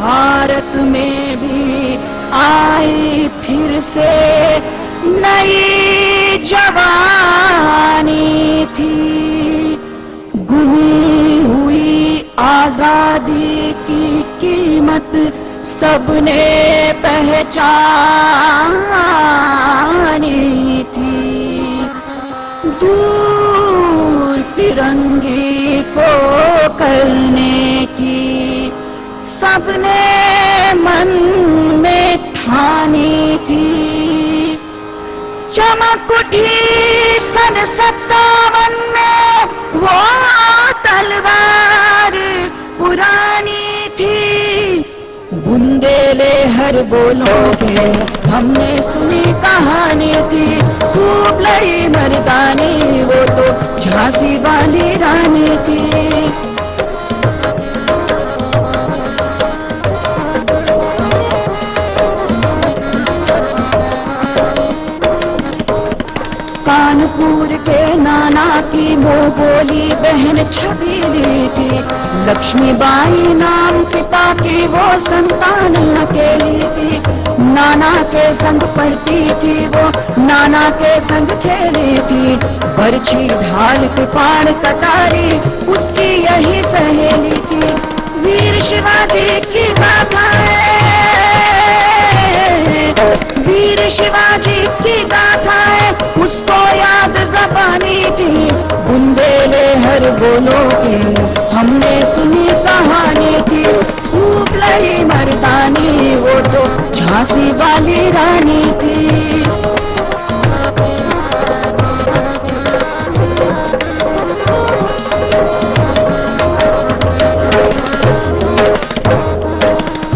भारत में भी आई फिर से नई जवानी थी। गुमी हुई आजादी की कीमत सबने पहचानी थी। दूर फिरंगी को करने की सबने मन में ठानी थी। चमक उठी सन 57 में वो तलवार पुरानी थी। बुंदेले हर बोलोगे हमने सुनी कहानी थी। खूब लड़ी मर्दानी वो तो झांसी वाली रानी थी। कानपुर के नाना की वो बोली बहन छबीली थी। लक्ष्मीबाई नाम पिता की वो संतान अकेली थी। नाना के संग पढ़ती थी वो, नाना के संग खेली थी। बरछी ढाल कृपाण कटारी उसकी यही सहेली थी। वीर शिवाजी की गाथाएं, वीर शिवाजी की गाथाएं उसको याद ज़बानी थी। बुंदेले हर बोलो के हमने सुनी कहानी थी। खूब लड़ी मर्दानी वो तो झांसी वाली रानी थी।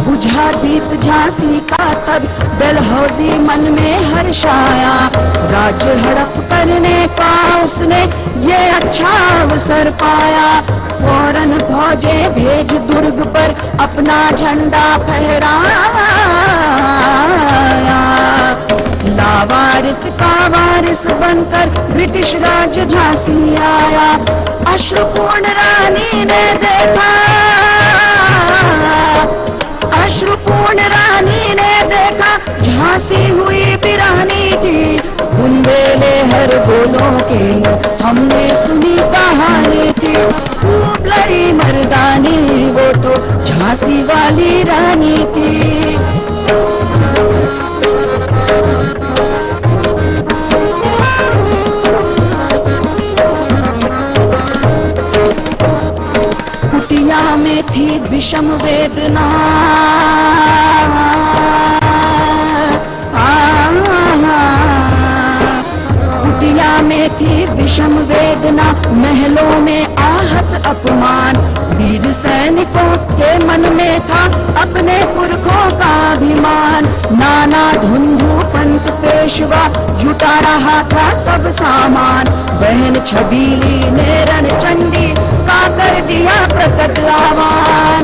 बुझा दीप झांसी का तब डलहौजी मन में हर्षाया। राज्य हड़प करने का उसने ये अच्छा अवसर पाया। फौरन फौजें भेज दुर्ग पर अपना झंडा फहराया। लावारिस का वारिस बनकर ब्रिटिश राज झांसी आया। अश्रुपूर्ण रानी ने देखा, अश्रुपूर्ण रानी ने देखा झांसी हुई वीरानी थी। बुंदेले हर बोलों के हमने सुनी कहानी थी। खूब लड़ी मर्दानी वो तो झांसी वाली रानी थी। कुटिया में थी विषम वेदना, कुटिया में थी विषम वेदना। महलों में आहत अपमान। वीर सैनिकों के मन में था अपने पुरखों का अभिमान। नाना धुंधु पंत पेशवा जुटा रहा था सब सामान। बहन छबीली ने रणचंडी का कर दिया प्रकट आह्वान।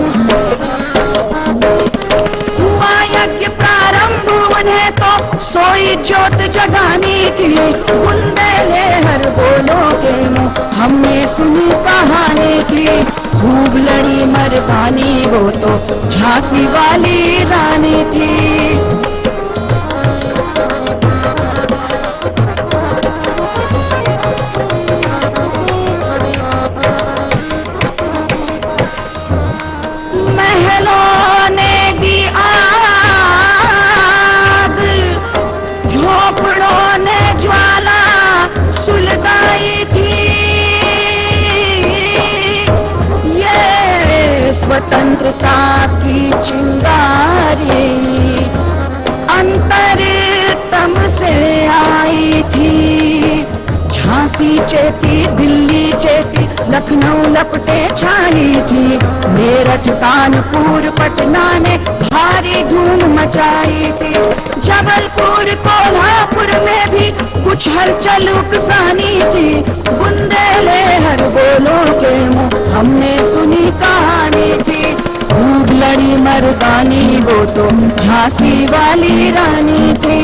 हुआ यज्ञ प्रारंभ उन्हें तो सोई ज्योत जगानी थी। बुंदेले हर बोलो के मुँह हमने सुनी कहानी थी। खूब लड़ी मर्दानी वो तो झांसी वाली रानी थी। महलों ने भी आग, झोपड़ों ने ज्वाला सुलगाई थी। ये स्वतंत्रता की चिंगारी अंतरतम से आई थी। झांसी चेती, दिल्ली चेती, लखनऊ लपटे छाई थी। मेरठ कानपुर पटना ने भारी धूम मचाई थी। जबलपुर कोल्हापुर में भी कुछ हलचल उकसानी थी। बुंदेले हर बोलो के मुँह हमने सुनी कहानी थी। खूब लड़ी मर्दानी वो तो झांसी वाली रानी थी।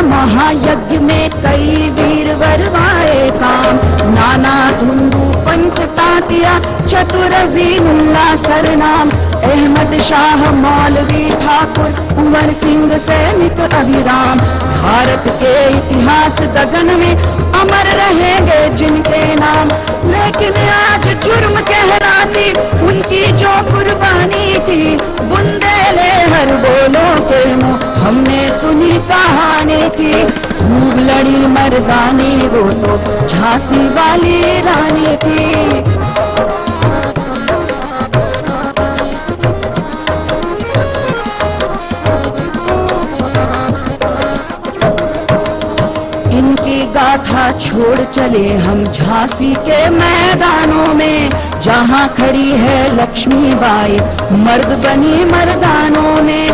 महायज्ञ में कई वीर वरवाए काम। नाना धुंधु पंथ तातिया चतुर अजीमुल्ला सरनाम। अहमद शाह मौलवी ठाकुर कुंवर सिंह सैनिक अभिराम। भारत के इतिहास गगन में अमर रहेंगे जिनके नाम। लेकिन आज जुर्म कहलाती उनकी जो कुर्बानी थी। बुंदेले हर बोलों के मुंह हमने सुनी कहानी थी। खूब लड़ी मर्दानी वो तो झांसी वाली रानी थी। इनकी गाथा छोड़ चले हम झांसी के मैदानों में। जहाँ खड़ी है लक्ष्मीबाई मर्द बनी मर्दानों में।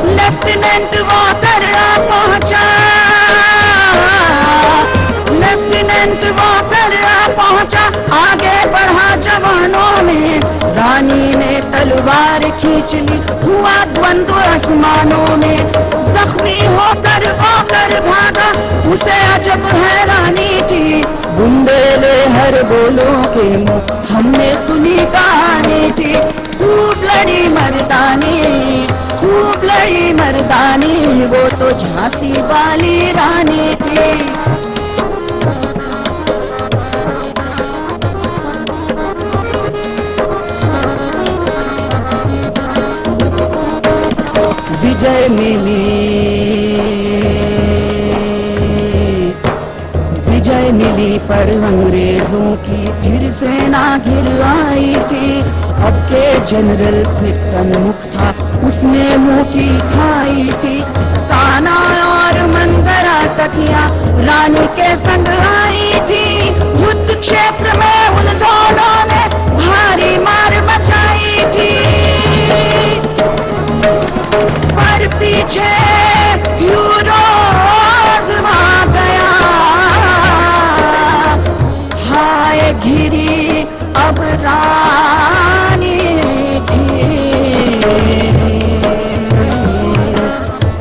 लेफ्टिनेंट वॉकर पहुंचा, लेफ्टिनेंट वॉकर पहुंचा, आगे बढ़ा जवानों में। रानी ने तलवार खींच ली, हुआ द्वंद्व आसमानों में। जख्मी होकर वॉकर भागा, उसे अजब हैरानी थी। बुंदेले हर बोलों के मुंह हमने सुनी कहानी थी। खूब लड़ी मर्दानी, खूब लड़ी मर्दानी वो तो झांसी वाली रानी थी। विजय मिली पर अंग्रेजों की फिर सेना घिर आई थी। अब के जनरल स्मिथ सन्मुख था, उसने मुंह की खाई थी। कान्हा और मंगरा सखियां रानी के संग आई थी। युद्ध क्षेत्र में उन दोनों ने भारी मार मचाई थी। पर पीछे यूरोज आ गया, हाय घिरी अब रानी थी।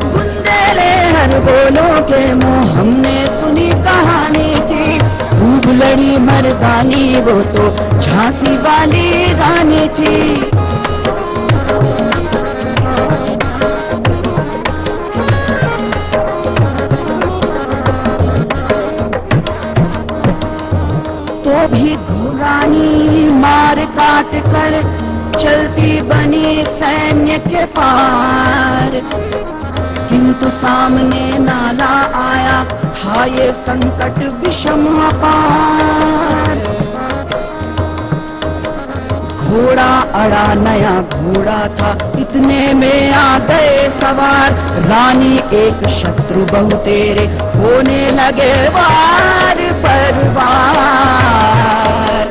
बुंदेले हर बोलों के मुंह हमने सुनी कहानी थी। खूब लड़ी मर्दानी वो तो झांसी वाली रानी थी। तो भी घुरानी मार काट कर चलती बनी सैन्य के पार। किंतु सामने नाला आया था ये संकट विषम अपार। घोड़ा अड़ा नया घोड़ा था, इतने में आ गए सवार। रानी एक शत्रु बहु तेरे होने लगे वार पर वार।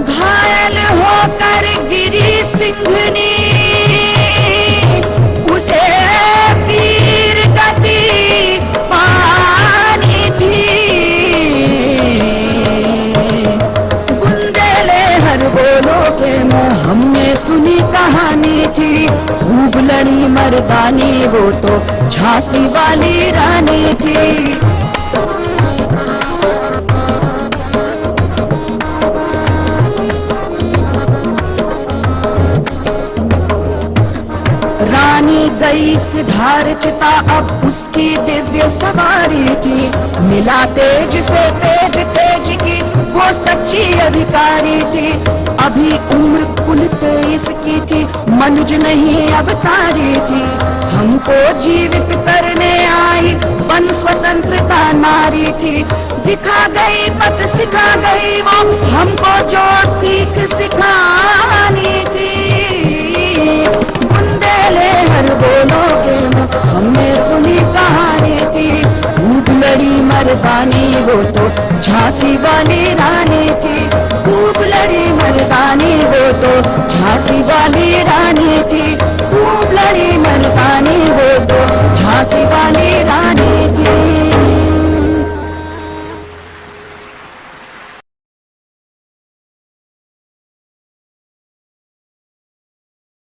घायल होकर गिरी सिंघनी, उसे वीर गति पानी थी। बुंदेले हर बोलो के मुंह हमने सुनी कहानी थी। खूब लड़ी मर्दानी वो तो झांसी वाली रानी थी। रानी गई सिधार चिता, अब उसकी दिव्य सवारी थी। मिला तेज से तेज तेज की वो सच्ची अधिकारी थी। अभी उम्र कुल 23 की थी, मनुज नहीं अवतारी थी। हमको जीवित करने आई बन स्वतंत्रता नारी थी। दिखा गई पथ सिखा गई वो हमको जो सीख सिखानी थी। बुंदेले हर बोलो के हमने सुनी कहानी थी। खूब लड़ी मर्दानी वो तो झांसी वाली रानी थी। खूब लड़ी मर्दानी वो तो झांसी वाली रानी थी। खूब लड़ी मर्दानी वो तो झांसी वाली